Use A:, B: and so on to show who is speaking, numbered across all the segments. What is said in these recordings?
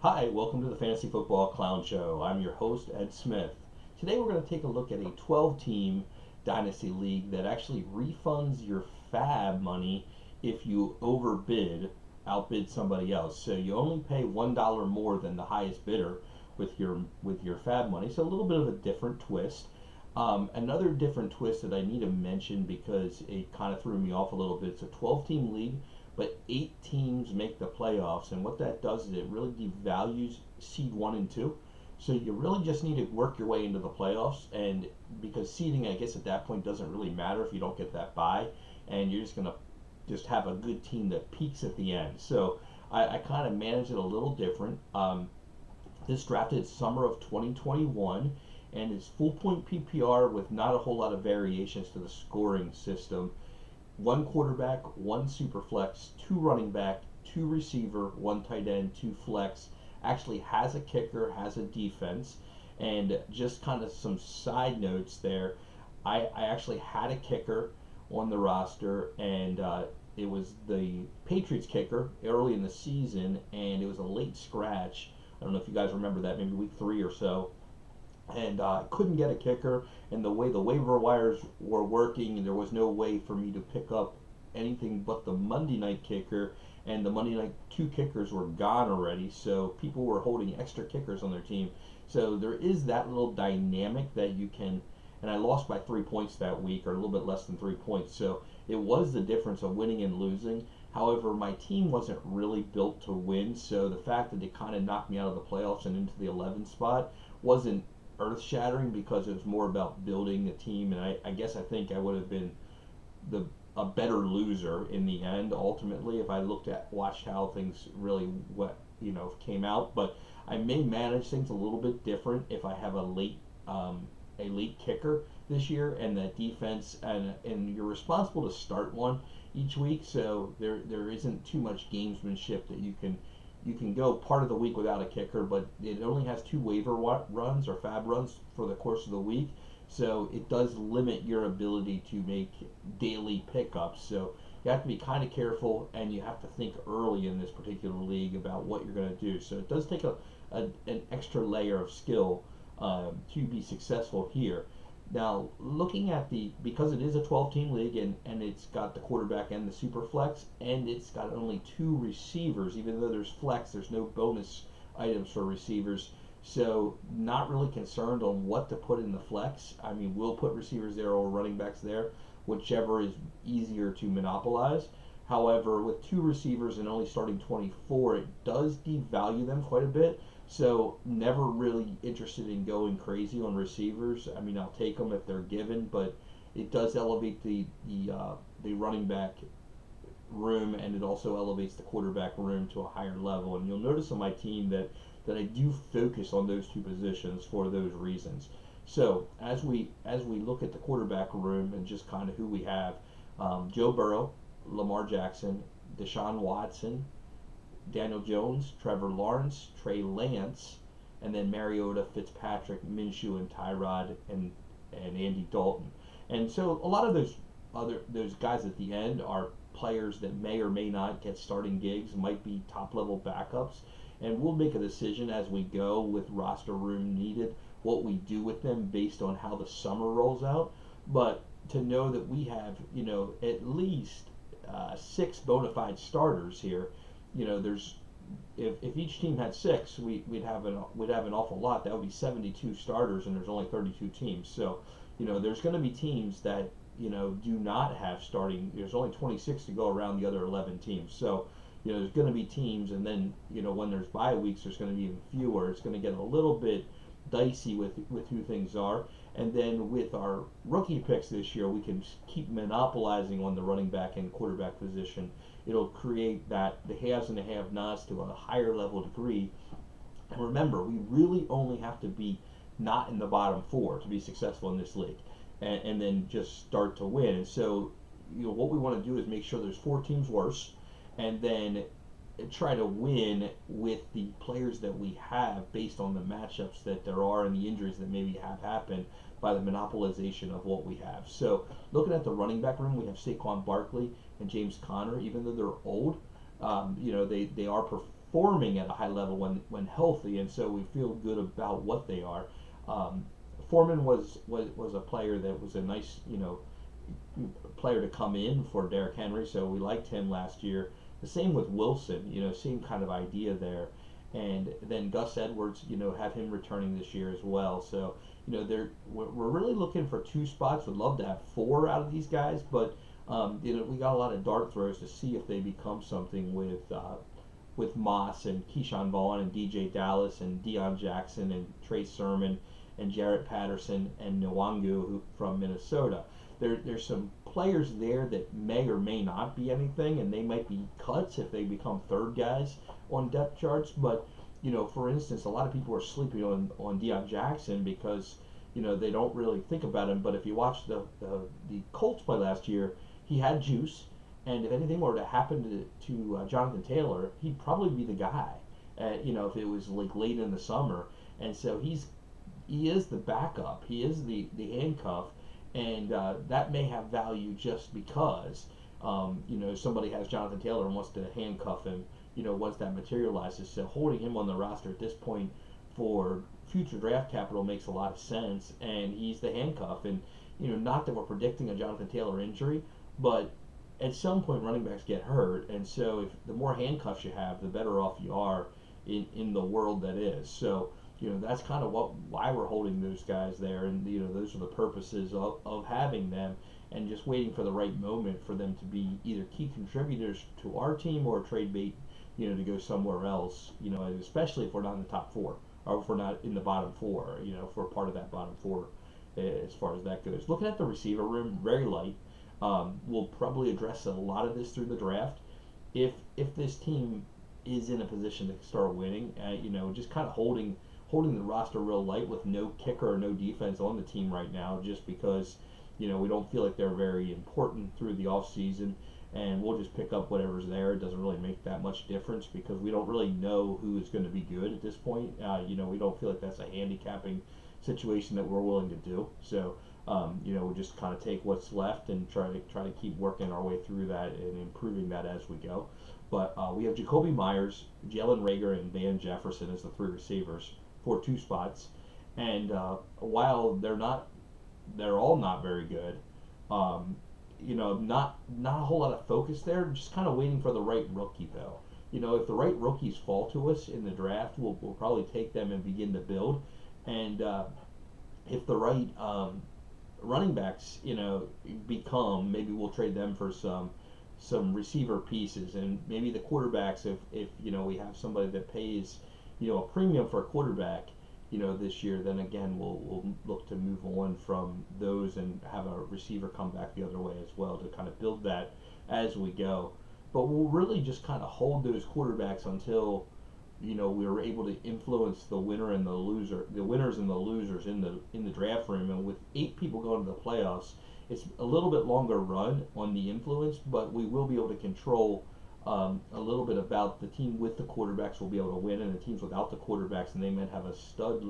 A: Hi, welcome to the Fantasy Football Clown Show. I'm your host, Ed Smith. Today we're going to take a look at a 12-team Dynasty League that actually refunds your FAAB money if you outbid somebody else. So you only pay $1 more than the highest bidder with your FAAB money. So a little bit of a different twist. Another different twist that I need to mention because it kind of threw me off a little bit. It's a 12-team league, but 8 teams make the playoffs, and what that does is it really devalues seed 1 and 2. So you really just need to work your way into the playoffs, and because seeding, I guess at that point doesn't really matter if you don't get that bye, and you're just gonna just have a good team that peaks at the end. So I kind of manage it a little different. This drafted summer of 2021, and it's full point PPR with not a whole lot of variations to the scoring system. One quarterback, one super flex, two running back, two receiver, one tight end, two flex. Actually has a kicker, has a defense, and just kind of some side notes there. I actually had a kicker on the roster, and it was the Patriots kicker early in the season, and it was a late scratch. I don't know if you guys remember that, maybe week 3 or so, and couldn't get a kicker. And the way the waiver wires were working, and there was no way for me to pick up anything but the Monday night kicker, and the Monday night 2 kickers were gone already, so people were holding extra kickers on their team. So there is that little dynamic that you can, and I lost by 3 points that week, or a little bit less than 3 points, so it was the difference of winning and losing. However, my team wasn't really built to win, so the fact that they kind of knocked me out of the playoffs and into the 11th spot wasn't earth shattering, because it was more about building a team, and I think I would have been the a better loser in the end ultimately if I watched how things really came out. But I may manage things a little bit different if I have a late kicker this year, and that defense, and you're responsible to start one each week, so there isn't too much gamesmanship that you can go part of the week without a kicker, but it only has 2 waiver runs or FAAB runs for the course of the week. So it does limit your ability to make daily pickups. So you have to be kind of careful, and you have to think early in this particular league about what you're going to do. So it does take an extra layer of skill to be successful here. Now, looking at because it is a 12-team league, and it's got the quarterback and the super flex, and it's got only 2 receivers, even though there's flex, there's no bonus items for receivers. So not really concerned on what to put in the flex. I mean, we'll put receivers there or running backs there, whichever is easier to monopolize. However, with 2 receivers and only starting 24, it does devalue them quite a bit. So never really interested in going crazy on receivers. I mean, I'll take them if they're given, but it does elevate the running back room, and it also elevates the quarterback room to a higher level. And you'll notice on my team that I do focus on those 2 positions for those reasons. So as we look at the quarterback room and just kind of who we have, Joe Burrow, Lamar Jackson, Deshaun Watson, Daniel Jones, Trevor Lawrence, Trey Lance, and then Mariota, Fitzpatrick, Minshew, and Tyrod, and Andy Dalton. And so a lot of those guys at the end are players that may or may not get starting gigs, might be top level backups, and we'll make a decision as we go with roster room needed what we do with them based on how the summer rolls out. But to know that we have at least 6 bona fide starters here, there's if each team had 6, we'd have an awful lot. That would be 72 starters, and there's only 32 teams. So there's going to be teams that do not have starting. There's only 26 to go around the other 11 teams. So there's going to be teams, and then when there's bye weeks, there's going to be even fewer. It's going to get a little bit dicey with who things are. And then with our rookie picks this year, we can keep monopolizing on the running back and quarterback position. It'll create the haves and the have-nots to a higher level degree. And remember, we really only have to be not in the bottom 4 to be successful in this league, and then just start to win. And so, what we want to do is make sure there's 4 teams worse, and then try to win with the players that we have based on the matchups that there are and the injuries that maybe have happened by the monopolization of what we have. So looking at the running back room, we have Saquon Barkley and James Conner. Even though they're old, they are performing at a high level when healthy, and so we feel good about what they are. Um, Foreman was a player that was a nice, player to come in for Derrick Henry, so we liked him last year. The same with Wilson, same kind of idea there. And then Gus Edwards, have him returning this year as well. So, we're really looking for two spots. Would love to have four out of these guys, but we got a lot of dart throws to see if they become something with Moss and Keyshawn Vaughn and DJ Dallas and Dion Jackson and Trey Sermon and Jarrett Patterson and Nwangu from Minnesota. There's some players there that may or may not be anything, and they might be cuts if they become third guys on depth charts. But for instance, a lot of people are sleeping on Dion Jackson because they don't really think about him. But if you watch the Colts play last year, he had juice, and if anything were to happen to Jonathan Taylor, he'd probably be the guy. If it was like late in the summer, and so he is the backup. He is the handcuff, and that may have value just because somebody has Jonathan Taylor and wants to handcuff him. Once that materializes, so holding him on the roster at this point for future draft capital makes a lot of sense, and he's the handcuff. And not that we're predicting a Jonathan Taylor injury, but at some point running backs get hurt, and so if the more handcuffs you have, the better off you are in the world that is. So that's kind of why we're holding those guys there, and those are the purposes of having them, and just waiting for the right moment for them to be either key contributors to our team or trade bait, to go somewhere else, especially if we're not in the top four, or if we're not in the bottom four, if we're part of that bottom four as far as that goes. Looking at the receiver room, very light. We'll probably address a lot of this through the draft. If this team is in a position to start winning, just kind of holding the roster real light with no kicker or no defense on the team right now, just because we don't feel like they're very important through the off season, and we'll just pick up whatever's there. It doesn't really make that much difference because we don't really know who is going to be good at this point. We don't feel like that's a handicapping situation that we're willing to do. So we'll just kind of take what's left and try to keep working our way through that and improving that as we go. But we have Jacoby Myers, Jalen Reagor, and Van Jefferson as the three receivers for two spots. And while they're all not very good. Not a whole lot of focus there. Just kind of waiting for the right rookie though. If the right rookies fall to us in the draft, we'll probably take them and begin to build. And if the right running backs, become, maybe we'll trade them for some receiver pieces, and maybe the quarterbacks. If we have somebody that pays a premium for a quarterback, this year, then again we'll look to move on from those and have a receiver come back the other way as well to kind of build that as we go. But we'll really just kind of hold those quarterbacks until we're able to influence the winner and the loser, the winners and the losers in the draft room. And with 8 people going to the playoffs, it's a little bit longer run on the influence, but we will be able to control a little bit about the team with the quarterbacks will be able to win, and the teams without the quarterbacks, and they might have a stud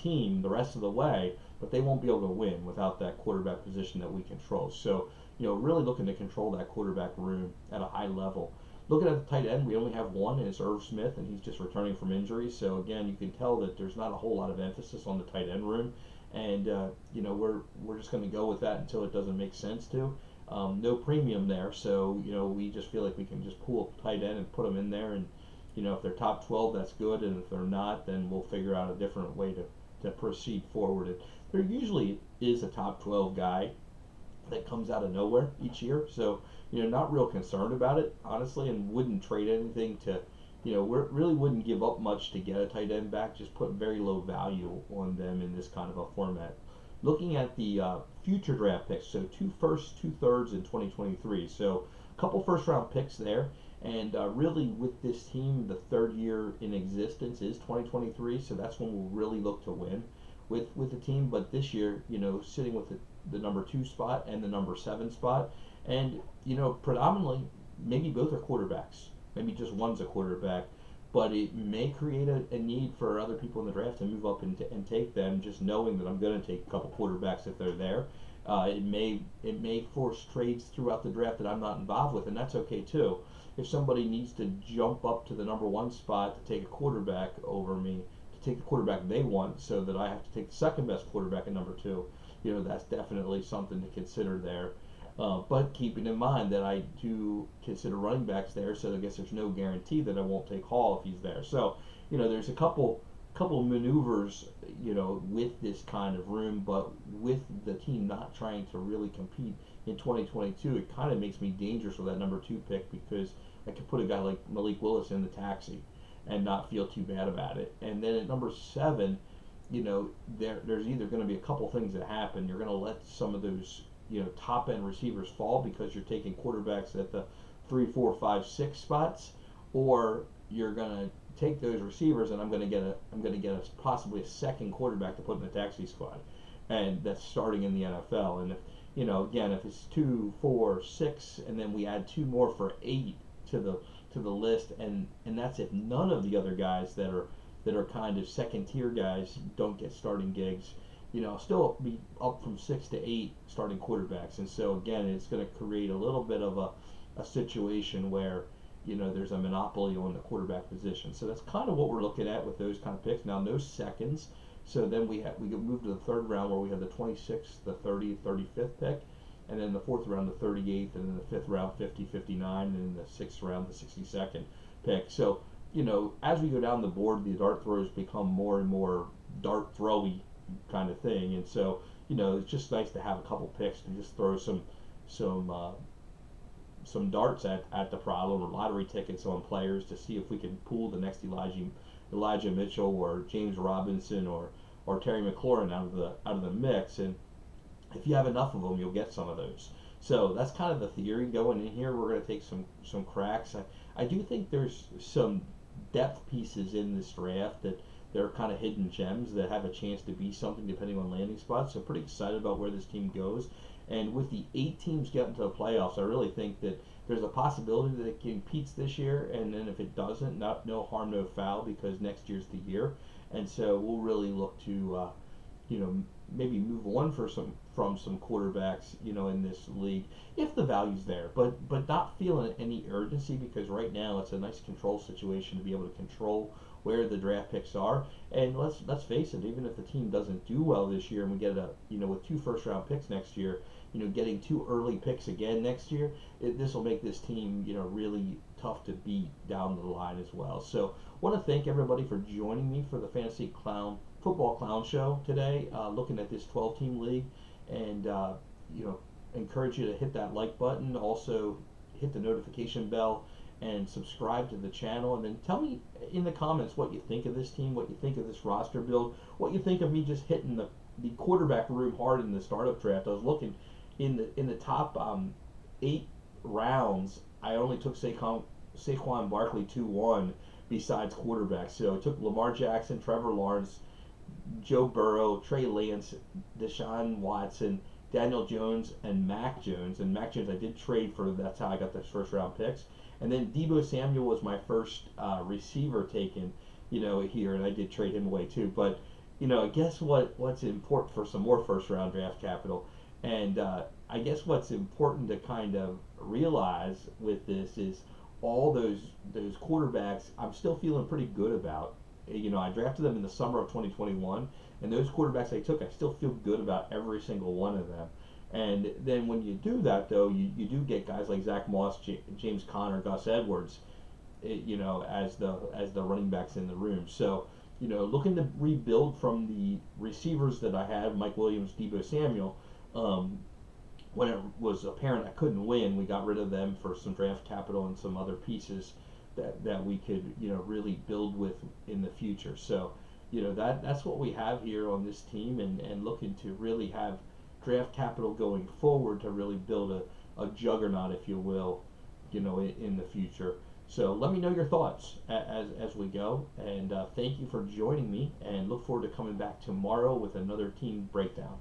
A: team the rest of the way, but they won't be able to win without that quarterback position that we control. So, really looking to control that quarterback room at a high level. Looking at the tight end, we only have one, and it's Irv Smith, and he's just returning from injury. So again, you can tell that there's not a whole lot of emphasis on the tight end room, and we're just going to go with that until it doesn't make sense to. No premium there, so we just feel like we can just pull a tight end and put them in there, and if they're top 12, that's good, and if they're not, then we'll figure out a different way to proceed forward. And there usually is a top 12 guy that comes out of nowhere each year, so not real concerned about it, honestly, and wouldn't trade anything to, really wouldn't give up much to get a tight end back, just put very low value on them in this kind of a format. Looking at the future draft picks, so 2 firsts, 2 thirds in 2023. So a couple first round picks there. And really with this team, the third year in existence is 2023. So that's when we'll really look to win with the team. But this year, sitting with the number 2 spot and the number 7 spot. And, predominantly, maybe both are quarterbacks. Maybe just one's a quarterback. But it may create a need for other people in the draft to move up and take them, just knowing that I'm going to take a couple quarterbacks if they're there. It may force trades throughout the draft that I'm not involved with, and that's okay too. if somebody needs to jump up to the number one spot to take a quarterback over me, to take the quarterback they want, so that I have to take the second best quarterback at number two, that's definitely something to consider there. But keeping in mind that I do consider running backs there, so I guess there's no guarantee that I won't take Hall if he's there. So, there's a couple maneuvers, with this kind of room, but with the team not trying to really compete in 2022, it kind of makes me dangerous with that number two pick, because I could put a guy like Malik Willis in the taxi and not feel too bad about it. And then at number seven, there's either going to be a couple things that happen. You're going to let some of those top end receivers fall because you're taking quarterbacks at the 3, 4, 5, 6 spots, or you're going to take those receivers and I'm going to get a possibly a second quarterback to put in the taxi squad, and that's starting in the NFL. And if again, if it's 2, 4, 6, and then we add 2 more for 8 to the list, and that's if none of the other guys that are kind of second tier guys don't get starting gigs. I'll still be up from 6 to 8 starting quarterbacks, and so again, it's going to create a little bit of a situation where there's a monopoly on the quarterback position. So that's kind of what we're looking at with those kind of picks. Now, no seconds. So then we move to the third round, where we have the 26th, the 30th, 35th pick, and then the fourth round, the 38th, and then the fifth round, 50, 59, and then the sixth round, the 62nd pick. So, as we go down the board, the dart throws become more and more dart throwy kind of thing. And so, it's just nice to have a couple picks to just throw some darts at the problem, or lottery tickets on players, to see if we can pull the next Elijah Mitchell or James Robinson or Terry McLaurin out of the mix. And if you have enough of them, you'll get some of those. So that's kind of the theory going in here. We're going to take some cracks. I do think there's some depth pieces in this draft that they're kind of hidden gems that have a chance to be something depending on landing spots. So pretty excited about where this team goes. And with the 8 teams getting to the playoffs, I really think that there's a possibility that it competes this year. And then if it doesn't, no harm, no foul, because next year's the year. And so we'll really look to, maybe move on from some quarterbacks, in this league, if the value's there. But not feeling any urgency, because right now it's a nice control situation to be able to control where the draft picks are. And let's face it, even if the team doesn't do well this year and we get with 2 first round picks next year, getting 2 early picks again next year, this will make this team, really tough to beat down the line as well. So want to thank everybody for joining me for the Fantasy Football Clown Show today, looking at this 12-team league, and encourage you to hit that like button, also hit the notification bell, and subscribe to the channel. And then tell me in the comments what you think of this team, what you think of this roster build, what you think of me just hitting the quarterback room hard in the startup draft. I was looking in the top 8 rounds. I only took Saquon Barkley 2-1 besides quarterbacks. So I took Lamar Jackson, Trevor Lawrence, Joe Burrow, Trey Lance, Deshaun Watson, Daniel Jones, and Mac Jones. And Mac Jones I did trade for. That's how I got those first round picks. And then Deebo Samuel was my first receiver taken, here, and I did trade him away too. But I guess what's important for some more first round draft capital, and I guess what's important to kind of realize with this is all those quarterbacks I'm still feeling pretty good about. I drafted them in the summer of 2021, and those quarterbacks I took, I still feel good about every single one of them. And then when you do that, though, you do get guys like Zach Moss, James Conner, Gus Edwards, as the running backs in the room. So, looking to rebuild from the receivers that I had, Mike Williams, Deebo Samuel. When it was apparent I couldn't win, we got rid of them for some draft capital and some other pieces that we could really build with in the future. So that's what we have here on this team, and looking to really have draft capital going forward to really build a juggernaut, if you will, in the future. So let me know your thoughts as we go, and thank you for joining me, and look forward to coming back tomorrow with another team breakdown.